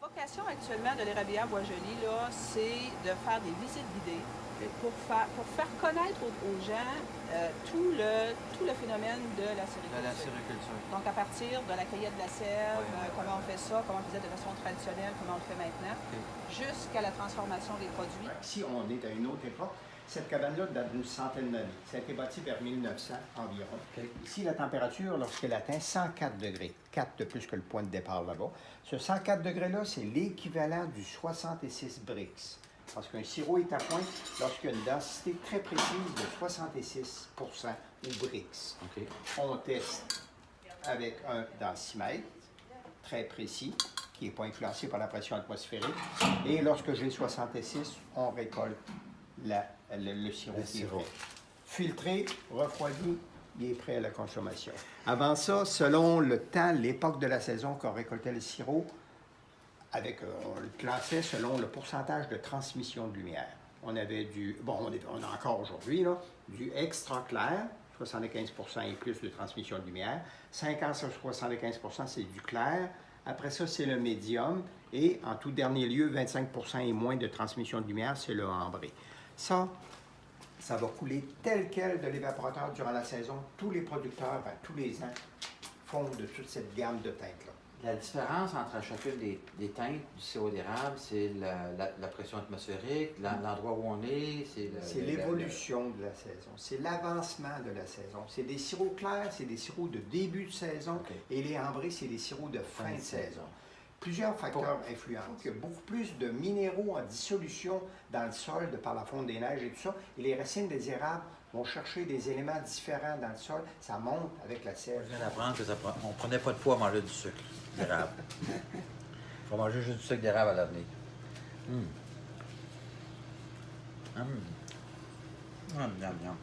La vocation actuellement de l'Érabillard Bois-Joli, là, c'est de faire des visites guidées pour faire connaître aux gens tout le phénomène de la De la sériculture. sériculture. Donc, à partir de la cueillette de la sève, Oui. comment on fait ça, comment on faisait de façon traditionnelle, comment on le fait maintenant, jusqu'à la transformation des produits. Ici, on est à une autre époque. Cette cabane-là date d'une centaine d'années. Ça a été bâti vers 1900 environ. Ici, la température, lorsqu'elle atteint 104 degrés, 4 de plus que le point de départ là-bas, ce 104 degrés-là, c'est l'équivalent du 66 Brix. Parce qu'un sirop est à point lorsqu'il y a une densité très précise de 66 au Brix. On teste avec un densimètre très précis, qui n'est pas influencé par la pression atmosphérique. Et lorsque j'ai 66, on récolte le sirop qui est prêt. Filtré, refroidi, il est prêt à la consommation. Avant ça, selon le temps, l'époque de la saison qu'on récoltait le sirop, on le classait selon le pourcentage de transmission de lumière. On avait on a encore aujourd'hui, du extra clair, 75 et plus de transmission de lumière. 50 à 75 c'est du clair. Après ça, c'est le médium. Et en tout dernier lieu, 25 et moins de transmission de lumière, c'est le ambré. Ça va couler tel quel de l'évaporateur durant la saison. Tous les producteurs, tous les ans, font de toute cette gamme de teintes-là. La différence entre chacune des teintes du sirop d'érable, c'est la pression atmosphérique, l'endroit où on est, c'est l'évolution de la saison, c'est l'avancement de la saison. C'est des sirops clairs, c'est des sirops de début de saison, et les ambrés, c'est des sirops de fin de saison. Plusieurs facteurs influents. Il y a beaucoup plus de minéraux en dissolution dans le sol de par la fonte des neiges et tout ça. Et les racines des érables vont chercher des éléments différents dans le sol. Ça monte avec la sève. Je viens d'apprendre qu'on ne prenait pas de poids à manger du sucre d'érable. Il faut manger juste du sucre d'érable à l'avenir. Miam, miam.